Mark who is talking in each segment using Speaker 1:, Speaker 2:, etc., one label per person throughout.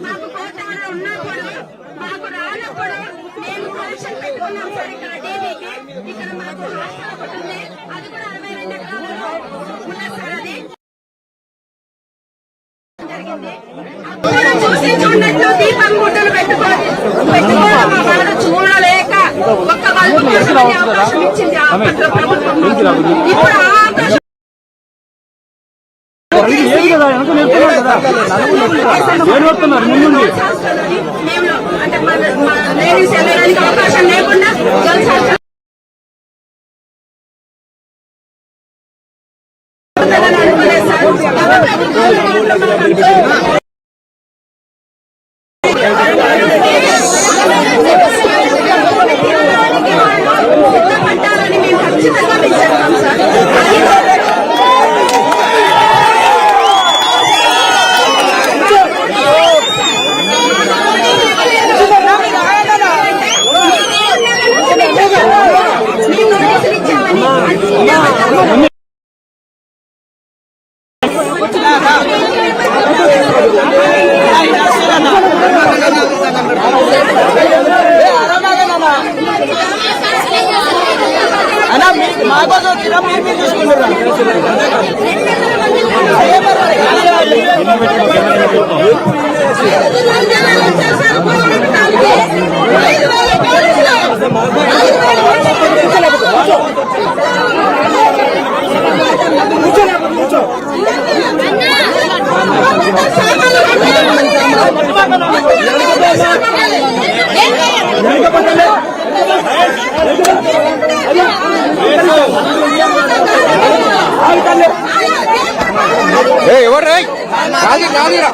Speaker 1: మాకు కోటాలో ఉన్నప్పుడు మాకు రానప్పుడు మేము కలెక్షన్ పెట్టుకున్నాం సార్ ఇక్కడ డీబీకి. ఇక్కడ మాకు హాస్టల్ ఒకటి ఉంది, అది కూడా 62 ఎకరాలలో ఉన్నది సార్. అది జరిగింది. చూసి చూడనట్టు దీపం గుడ్డలు పెట్టుకోవడం మా బాధ చూడలేక ఒక్క బల్బు కోసం అవకాశం ఇచ్చింది అప్పట్లో ప్రభుత్వం. ఇప్పుడు ఆ అవకాశం అంటే లేడీస్ వెళ్ళడానికి అవకాశం లేకుండా అనుకోలేదు సార్. సిద్ధపడ్డారని మేము ఖచ్చితంగా మీకు చెప్తాం సార్.
Speaker 2: ఎవరు కాదు కాదురా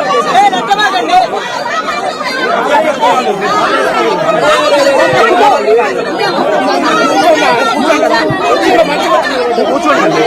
Speaker 2: కూర్చోండి.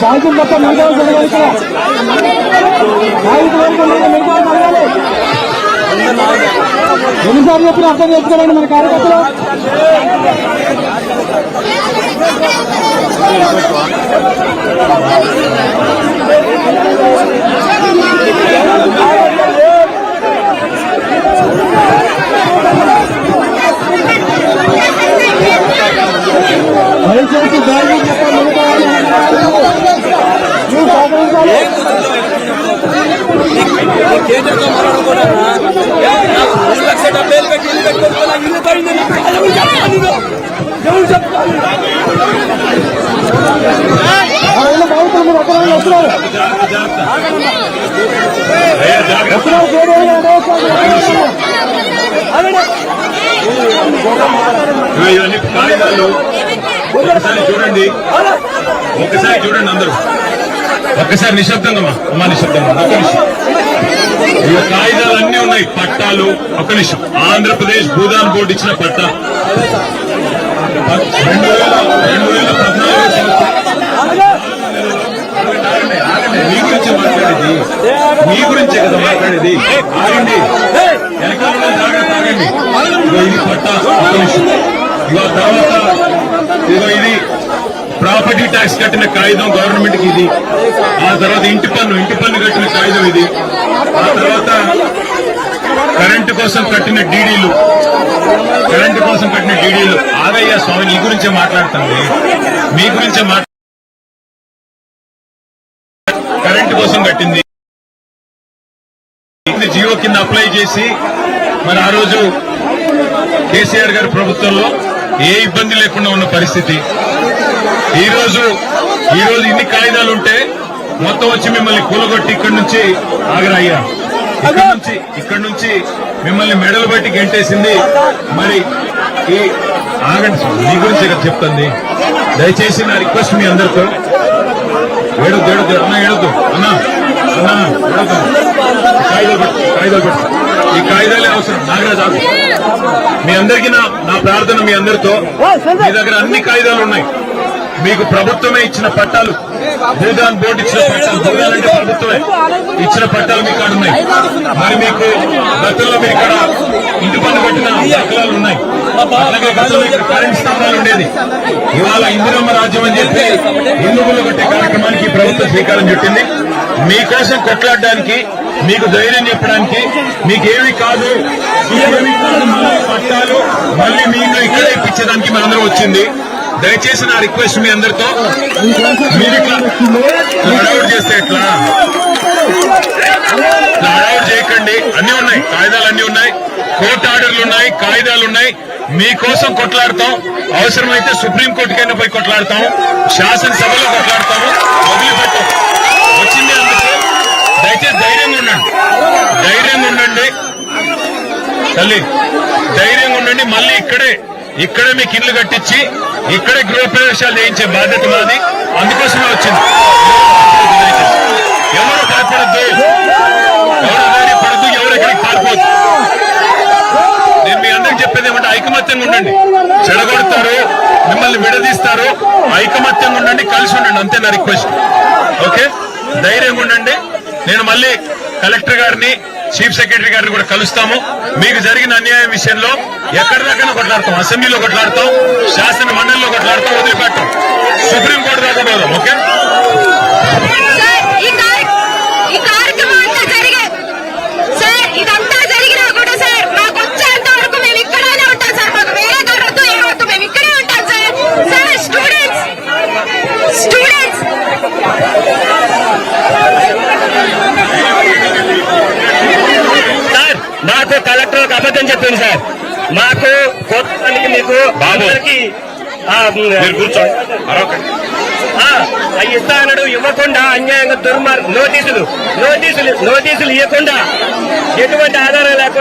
Speaker 2: సాయంత్రం మొత్తం మిగతా ఎన్నిసార్లు చెప్పిన అర్థం చేసుకోవాలండి మన కార్యకర్తలు. దయచేసి దాన్ని కేంద్రంగా మాట్లాడుకోవడం
Speaker 3: ఇవన్నీ కాగితాలు ఒకసారి చూడండి, ఒక్కసారి చూడండి అందరూ, ఒక్కసారి నిశ్శబ్దంగా అమ్మా నిశ్శబ్దంగా. ఒక్క నిమిషం, ఈ కాగితాలు అన్నీ ఉన్నాయి, పట్టాలు. ఒక్క నిమిషం, ఆంధ్రప్రదేశ్ భూదాన్ బోర్డు ఇచ్చిన పట్టా 2014 మీ గురించే మాట్లాడేది, మీ గురించే కదా మాట్లాడేది. ఆగండి, వెనకాల జాగ్రత్త, ఆగండి. ఇది పట్టా. ఒక్క నిమిషం, ఇగో తర్వాత ఇగో ఇది ప్రాపర్టీ ట్యాక్స్ కట్టిన కాగితం గవర్నమెంట్ కి ఇది. ఆ తర్వాత ఇంటి పన్ను కట్టిన కాగితం ఇది. ఆ తర్వాత కరెంట్ కరెంటు కోసం కట్టిన డీడీలు ఆగయ్య స్వామి నీ గురించే మాట్లాడుతుంది. మీ గురించే కరెంటు కోసం కట్టింది జియో కింద అప్లై చేసి మరి ఆ రోజు కేసీఆర్ గారి ప్రభుత్వంలో ఏ ఇబ్బంది లేకుండా ఉన్న పరిస్థితి. ఈ రోజు ఇన్ని కాయిదాలు ఉంటే మొత్తం వచ్చి మిమ్మల్ని కూలగొట్టి ఇక్కడి నుంచి ఆగరయ్యా, ఇక్కడి నుంచి మిమ్మల్ని మెడలు బట్టి గెంటేసింది. మరి ఈ ఆగండి మీ గురించి ఇక్కడ చెప్తుంది. దయచేసి నా రిక్వెస్ట్ మీ అందరితో ఏడొద్దు అన్న ఏడొద్దు కాయిదాలు పెట్టు. ఈ కాయిదాలే అవసరం. నాగరాజు మీ అందరికీ నా ప్రార్థన, మీ అందరితో మీ దగ్గర అన్ని కాయిదాలు ఉన్నాయి. మీకు ప్రభుత్వమే ఇచ్చిన పట్టాలు, భూదాన్ బోర్డు ఇచ్చిన పట్టాలు, భూదాన్ అంటే ప్రభుత్వమే ఇచ్చిన పట్టాలు మీ కాడ ఉన్నాయి. మరి మీకు గతంలో మీరు ఇక్కడ ఇంటి పన్ను కట్టిన దాఖలాలు ఉన్నాయి. అలాగే గతంలో ఇక్కడ కరెంట్ స్తంభాలు ఉండేది. ఇవాళ ఇందిరమ్మ రాజ్యం అని చెప్పి హిందువులు కట్టే కార్యక్రమానికి ప్రభుత్వం శ్రీకారం చుట్టింది. మీకోసం కొట్లాడడానికి, మీకు ధైర్యం చెప్పడానికి, మీకేమి కాదు మళ్ళీ పట్టాలు మళ్ళీ మీకు ఇక్కడే ఇప్పించేదానికి మనందరం వచ్చింది. దయచేసి నా రిక్వెస్ట్ మీ అందరితో, మీరు ఇట్లా హడావుడి చేస్తే ఎట్లా? హడావుడి చేయకండి. అన్ని ఉన్నాయి, కాయిదాలు అన్ని ఉన్నాయి, కోర్టు ఆర్డర్లు ఉన్నాయి, కాయిదాలు ఉన్నాయి. మీకోసం కొట్లాడతాం. అవసరమైతే సుప్రీంకోర్టుకైనా పోయి కొట్లాడతాం, శాసనసభలో కొట్లాడతాము, వదిలిపెట్టాం. వచ్చింది అందుకు. దయచేసి ధైర్యంగా ఉండండి తల్లి, ధైర్యంగా ఉండండి. మళ్ళీ ఇక్కడే మీకు ఇల్లు కట్టించి ఇక్కడే గృహప్రవేశాలు చేయించే బాధ్యత మాది. అందుకోసమే వచ్చింది. ఎవరు భయపడద్దు, ఎవరు ఎక్కడికి పారిపోద్దు. నేను మీ అందరికి చెప్పేది ఏమంటే ఐకమత్యంగా ఉండండి. చెడగొడతారు, మిమ్మల్ని విడదీస్తారు. ఐకమత్యంగా ఉండండి, కలిసి ఉండండి, అంతే నా రిక్వెస్ట్. ఓకే, ధైర్యంగా ఉండండి. నేను మళ్ళీ కలెక్టర్ గారిని, చీఫ్ సెక్రటరీ గారిని కూడా కలుస్తాము. మీకు జరిగిన అన్యాయం విషయంలో ఎక్కడిదాకా కొట్లాడతాం, అసెంబ్లీలో కొట్లాడతాం, శాసన మండలిలో కొట్లాడతాం, వదిలిపెట్టాం, సుప్రీంకోర్టు దాకా పోదాం. ఓకే,
Speaker 1: ఈ కార్యక్రమం అంతా సార్, ఇదంతా జరిగినా కూడా సార్ మాకు వచ్చేంత వరకు మేము ఇక్కడే ఉంటాం సార్. మాకు వేరే కారణంతో ఏమవుతాం, మేము ఇక్కడే ఉంటాం సార్. సార్ స్టూడెంట్స్
Speaker 4: సార్, మాకు కలెక్టర్ ఒక అబద్ధం చెప్పింది సార్. మాకు కోర్టుకి మీకు అందరికి ఇస్తా అన్నాడు, ఇవ్వకుండా అన్యాయంగా నోటీసులు ఇవ్వకుండా ఎటువంటి ఆధారం లేకుండా